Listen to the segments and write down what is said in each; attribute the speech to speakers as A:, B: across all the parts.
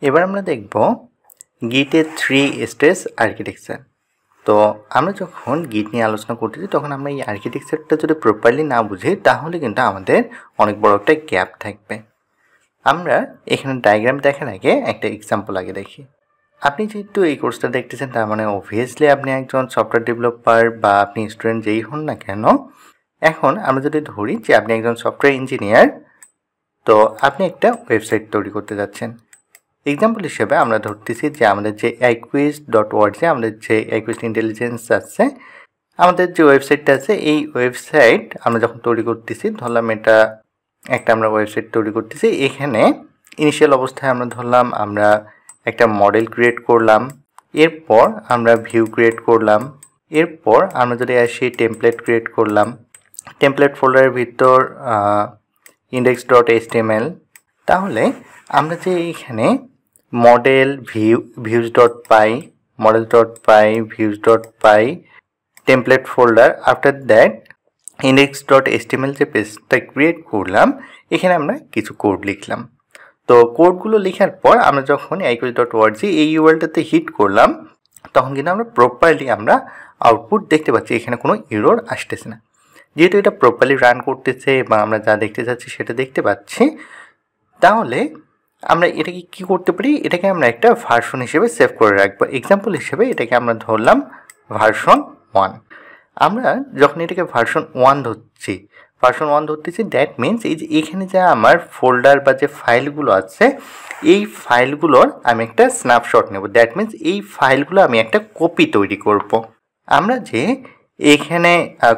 A: এবার আমরা দেখব গিটের 3 স্টেজ আর্কিটেকচার। তো আমরা যখন গিট নিয়ে আলোচনা করতেছি তখন আমরা এই আর্কিটেকচারটা যদি প্রপারলি না বুঝি তাহলে কিন্তু আমাদের অনেক বড় একটা গ্যাপ থাকবে। আমরা এখানে ডায়াগ্রাম দেখার আগে একটা এক্সাম্পল আগে দেখি। আপনি যেহেতু এই কোর্সটা দেখতেছেন তার মানে অবভিয়াসলি আপনি একজন সফটওয়্যার ডেভেলপার বা আপনি স্টুডেন্ট যেই হন না কেন, এখন আমরা যদি ধরি যে আপনি একজন সফটওয়্যার ইঞ্জিনিয়ার, তো আপনি একটা ওয়েবসাইট তৈরি করতে যাচ্ছেন। এক্সাম্পল হিসেবে আমরা ধরতেছি যে আমাদের যে iQuiz.org আমাদের যে iQuiz ইন্টেলিজেন্স আছে, আমাদের যে ওয়েবসাইটটা আছে, এই ওয়েবসাইট আমরা যখন তৈরি করতেছি, ধরলাম এটা একটা আমরা ওয়েবসাইট তৈরি করতেছি। এখানে ইনিশিয়াল অবস্থায় আমরা ধরলাম আমরা একটা মডেল ক্রিয়েট করলাম, এরপর আমরা ভিউ ক্রিয়েট করলাম, এরপর আমরা যদি আসি টেমপ্লেট ক্রিয়েট করলাম, টেমপ্লেট ফোল্ডারের ভিতর index.html। তাহলে আমরা যে এখানে model views.py, models.py, views.py, template folder, after that index.html যে পেজটা ক্রিয়েট করলাম, এখানে আমরা কিছু কোড লিখলাম। তো কোডগুলো লেখার পর আমরা যখন iQuiz.org এই ইউআরএলটাতে হিট করলাম তখন কিন্তু আমরা প্রপারলি আমরা আউটপুট দেখতে পাচ্ছি, এখানে কোনো এরর আসতেছে না। যেহেতু এটা প্রপারলি রান করতেছে এবং আমরা যা দেখতে চাচ্ছি সেটা দেখতে পাচ্ছি, তাহলে আমরা এটাকে কি করতে পারি, এটাকে আমরা একটা ভার্সন হিসেবে সেভ করে রাখবো। এক্সাম্পল হিসেবে এটাকে আমরা ধরলাম ভার্সন 1। আমরা যখন এটাকে ভার্সন 1 ধরতেছি, দ্যাট মিনস এই যে এখানে যা আমার ফোল্ডার বা যে ফাইলগুলো আছে, এই ফাইলগুলোর আমি একটা স্ন্যাপশট নেব। দ্যাট মিনস এই ফাইলগুলো আমি একটা কপি তৈরি করব। আমরা যে এখানে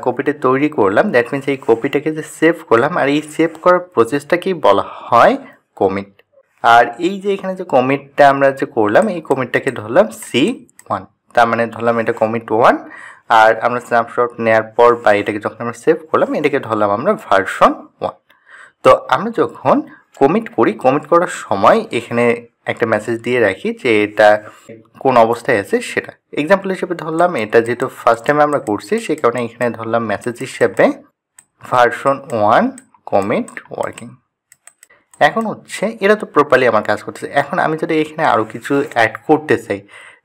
A: কপিটা তৈরি করলাম, দ্যাট মিনস এই কপিটাকে যে সেভ করলাম, আর এই সেভ করার প্রসেসটাকেই বলা হয় কমিট। আর এই যে এখানে যে কমিটটা আমরা যে করলাম, এই কমিটটাকে ধরলাম C1, তার মানে ধরলাম এটা কমিট 1। আর আমরা স্ন্যাপশট নেওয়ার পর বা এটাকে যখন আমরা সেভ করলাম, এটাকে ধরলাম আমরা ভার্সন 1। তো আমরা যখন কমিট করি, কমিট করার সময় এখানে একটা মেসেজ দিয়ে রাখি যে এটা কোন অবস্থায় আছে সেটা। এক্সাম্পল হিসেবে ধরলাম এটা যেহেতু ফার্স্ট টাইম আমরা করছি, সেই কারণে এখানে ধরলাম মেসেজ হিসেবে ভার্সন 1 কমিট ওয়ার্কিং। এখন হচ্ছে এটা তো প্রপারলি আমার কাজ করতেছে। এখন আমি যদি এখানে আরও কিছু অ্যাড করতে চাই,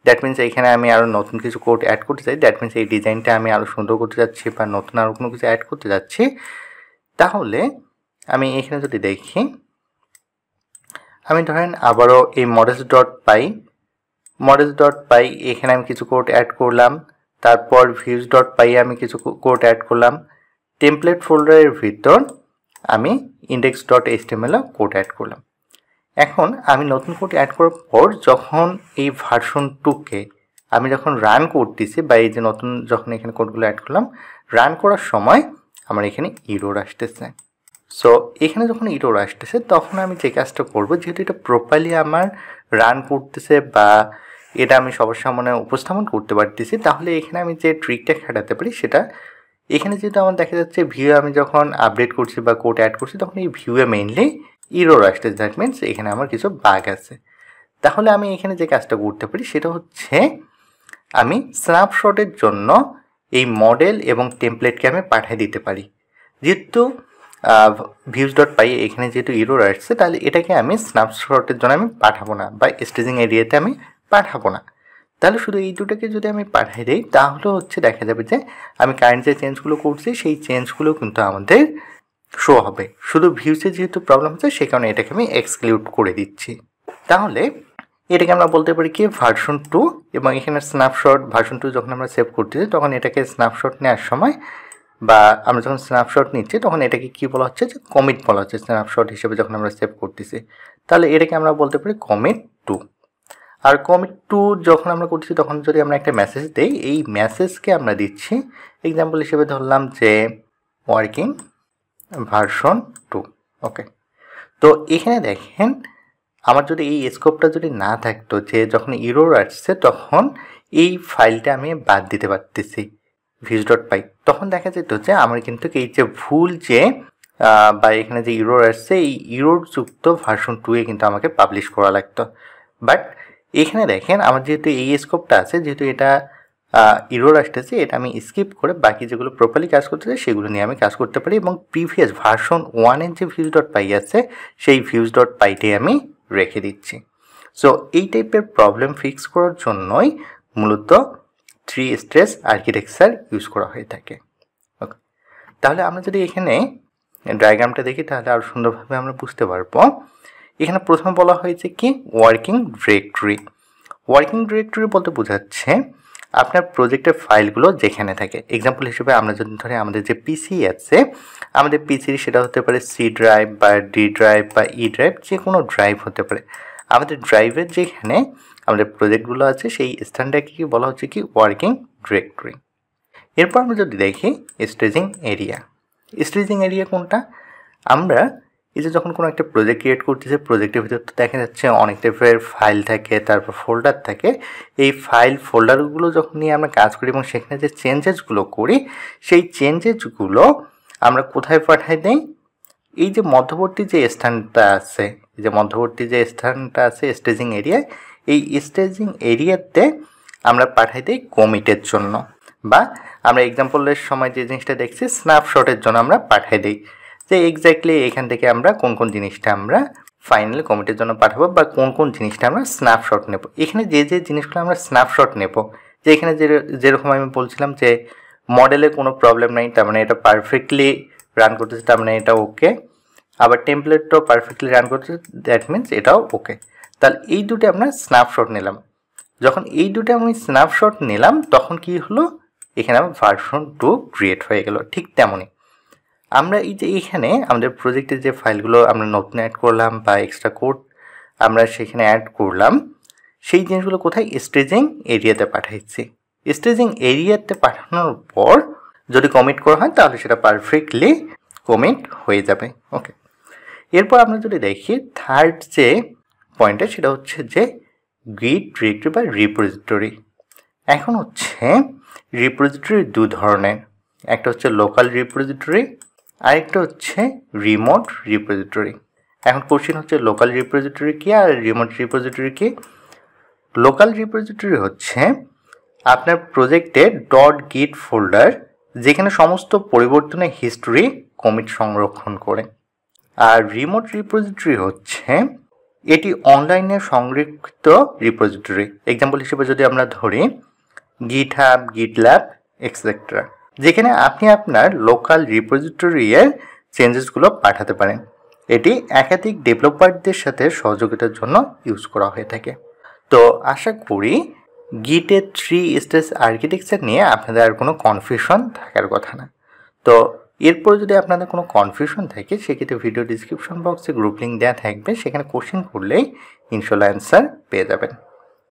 A: দ্যাট মিনস এখানে আমি আরও নতুন কিছু কোড অ্যাড করতে চাই, দ্যাট মিনস এই ডিজাইনটা আমি আরও সুন্দর করতে যাচ্ছি বা নতুন আরও কোনো কিছু অ্যাড করতে যাচ্ছি, তাহলে আমি এখানে যদি দেখি, আমি ধরেন আবারও এই models.py এখানে আমি কিছু কোড অ্যাড করলাম, তারপর views.py আমি কিছু কোড অ্যাড করলাম, টেমপ্লেট ফোল্ডারের ভিতর আমি index.html কোড অ্যাড করলাম। এখন আমি নতুন কোড অ্যাড করার পর যখন এই ভার্সন 2কে আমি যখন রান করতেছি, বা এই যে নতুন যখন এখানে কোডগুলো অ্যাড করলাম, রান করার সময় আমার এখানে ইরর আসতেছে। সো এখানে যখন ইরর আসতেছে তখন আমি যে কাজটা করব, যেহেতু এটা প্রপারলি আমার রান করতেছে বা এটা আমি সবার সামনে উপস্থাপন করতে পারতেছি, তাহলে এখানে আমি যে ট্রিকটা খাটাতে পারি সেটা, এখানে যেহেতু আমার দেখা যাচ্ছে ভিউ আমি যখন আপডেট করছি বা কোড অ্যাড করছি তখন এই ভিউয়ে মেইনলি ইরর আসতেছে, দ্যাট মিনস এখানে আমার কিছু বাগ আছে। তাহলে আমি এখানে যে কাজটা করতে পারি সেটা হচ্ছে আমি স্ন্যাপশটের জন্য এই মডেল এবং টেমপ্লেটকে আমি পাঠিয়ে দিতে পারি। যেহেতু views.py এখানে যেহেতু ইরর আসছে, তাহলে এটাকে আমি স্ন্যাপশটের জন্য আমি পাঠাবো না বা স্টেজিং এরিয়াতে আমি পাঠাবো না। তাহলে শুধু এই দুটোকে যদি আমি পাঠিয়ে দিই তাহলে হচ্ছে দেখা যাবে যে আমি কারেন্ট যে চেঞ্জগুলো করছি সেই চেঞ্জগুলো কিন্তু আমাদের শো হবে। শুধু ভিউসে যেহেতু প্রবলেম হচ্ছে সেই কারণে এটাকে আমি এক্সক্লুড করে দিচ্ছি। তাহলে এটাকে আমরা বলতে পারি কি ভার্সন 2, এবং এখানে স্ন্যাপশট ভার্সন 2 যখন আমরা সেভ করতেছি তখন এটাকে স্ন্যাপশট নেওয়ার সময় বা আমরা যখন স্ন্যাপশট নিচ্ছি তখন এটাকে কি বলা হচ্ছে, যে কমিট বলা হচ্ছে স্ন্যাপশট হিসেবে যখন আমরা সেভ করতেছি। তাহলে এটাকে আমরা বলতে পারি কমিট 2। আর কমিট 2 যখন আমরা করছি তখন যদি আমরা একটা মেসেজ দিই, এই মেসেজকে আমরা দিচ্ছি এক্সাম্পল হিসেবে ধরলাম যে ওয়ার্কিং ভার্সন 2। ওকে, তো এখানে দেখেন আমার যদি এই স্কোপটা যদি না থাকতো, যে যখন ইরর আসছে তখন এই ফাইলটা আমি বাদ দিতে পারতেছি views.py, তখন দেখা যেত যে আমার কিন্তু এই যে ভুল যে বা এখানে যে ইরর আসছে এই ইরর যুক্ত ভার্সন 2 কিন্তু আমাকে পাবলিশ করা লাগতো। বাট এখানে দেখেন আমার যেহেতু এই স্কোপটা আছে, যেহেতু এটা ইরর আসতেছে, এটা আমি স্কিপ করে বাকি যেগুলো প্রপারলি কাজ করতেছে সেগুলো নিয়ে আমি কাজ করতে পারি, এবং প্রিভিয়াস ভার্সন 1-এর যে views.py আছে সেই views.pyটাই আমি রেখে দিচ্ছি। সো এই টাইপের প্রবলেম ফিক্স করার জন্যই মূলত 3 স্টেজ আর্কিটেকচার ইউজ করা হয়ে থাকে। ওকে, তাহলে আমরা যদি এখানে ডায়াগ্রামটা দেখি তাহলে আরও সুন্দরভাবে আমরা বুঝতে পারবো। এখানে প্রথমে বলা হয়েছে কি ওয়ার্কিং ডিরেক্টরি। ওয়ার্কিং ডিরেক্টরি বলতে বোঝাচ্ছে আপনার প্রজেক্টের ফাইলগুলো যেখানে থাকে। এক্সাম্পল হিসেবে আমরা যদি ধরে আমাদের যে পিসি আছে, আমাদের পিসির সেটা হতে পারে সি ড্রাইভ বা ডি ড্রাইভ বা ই ড্রাইভ, যে কোনো ড্রাইভ হতে পারে। আমাদের ড্রাইভের যেখানে আমাদের প্রজেক্টগুলো আছে সেই স্থানটাকে কি বলা হচ্ছে কি ওয়ার্কিং ডিরেক্টরি। এরপর আমরা যদি দেখি স্টেজিং এরিয়া। স্টেজিং এরিয়া কোনটা? আমরা এই যে যখন কোনো একটা প্রজেক্ট ক্রিয়েট করতেছে, প্রজেক্টের ভিতর তো দেখা যাচ্ছে অনেক টাইপের ফাইল থাকে, তারপর ফোল্ডার থাকে। এই ফাইল ফোল্ডারগুলো যখন নিয়ে আমরা কাজ করি এবং সেখানে যে চেঞ্জেসগুলো করি, সেই চেঞ্জেসগুলো আমরা কোথায় পাঠাই দেই? এই যে মধ্যবর্তী যে স্থানটা আছে, এই যে মধ্যবর্তী যে স্থানটা আছে স্টেজিং এরিয়ায়, এই স্টেজিং এরিয়াতে আমরা পাঠাই দিই কমিটের জন্য, বা আমরা এক্সাম্পলের সময় যে জিনিসটা দেখছি স্ন্যাপশটের জন্য আমরা পাঠাই দিই যে এক্স্যাক্টলি এখান থেকে আমরা কোন কোন জিনিসটা আমরা ফাইনালি কমিটের জন্য পাঠাবো বা কোন কোন জিনিসটা আমরা স্ন্যাপশট নেব। এখানে যে যে জিনিসগুলো আমরা স্ন্যাপশট নেব, যে এখানে যেরকম আমি বলছিলাম যে মডেলে কোনো প্রবলেম নেই, তার মানে এটা পারফেক্টলি রান করতেছে, তার মানে এটা ওকে। আবার টেমপ্লেটটাও পারফেক্টলি রান করতেছে, দ্যাট মিনস এটাও ওকে। তাহলে এই দুটো আমরা স্ন্যাপশট নিলাম। যখন এই দুটো আমি স্ন্যাপশট নিলাম তখন কি হলো? এখানে আমার ভার্সন 2 ক্রিয়েট হয়ে গেল। ঠিক তেমনই আমরা এই যে এখানে আমাদের প্রজেক্টের যে ফাইলগুলো আমরা নতুন অ্যাড করলাম বা এক্সট্রা কোড আমরা সেখানে অ্যাড করলাম, সেই জিনিসগুলো কোথায়? স্টেজিং এরিয়াতে পাঠাচ্ছি। স্টেজিং এরিয়াতে পাঠানোর পর যদি কমিট করা হয় তাহলে সেটা পারফেক্টলি কমিট হয়ে যাবে। ওকে, এরপর আমরা যদি দেখি থার্ড যে পয়েন্টটা, সেটা হচ্ছে যে গিট ডিরেক্টরি বা রিপোজিটরি। এখন হচ্ছে রিপোজিটরি দু ধরনের, একটা হচ্ছে লোকাল রিপোজিটরি, আরেকটা হচ্ছে রিমোট রিপোজিটরি। এখন কোশ্চেন হচ্ছে লোকাল রিপোজিটরি কি আর রিমোট রিপোজিটরি কি? লোকাল রিপোজিটরি হচ্ছে আপনার প্রজেক্টের .git ফোল্ডার, যেখানে সমস্ত পরিবর্তনের হিস্টোরি কমিট সংরক্ষণ করে। আর রিমোট রিপোজিটরি হচ্ছে এটি অনলাইনে সংরক্ষিত রিপোজিটরি। এক্সাম্পল হিসেবে যদি আমরা ধরি GitHub, GitLab এক্সেট্রা, যেখানে আপনি আপনার লোকাল রিপোজিটরির চেঞ্জেসগুলো পাঠাতে পারেন। এটি একাধিক ডেভেলপারদের সাথে সহযোগিতার জন্য ইউজ করা হয়ে থাকে। তো আশা করি গিটের 3 স্টেজ আর্কিটেকচার নিয়ে আপনাদের আর কোনো কনফিউশন থাকার কথা না। তো এরপর যদি আপনাদের কোনো কনফিউশন থাকে সেক্ষেত্রে ভিডিও ডিসক্রিপশন বক্সে গ্রুপ লিঙ্ক দেওয়া থাকবে, সেখানে কোশ্চেন করলেই ইনশাল্লাহ অ্যান্সার পেয়ে যাবেন।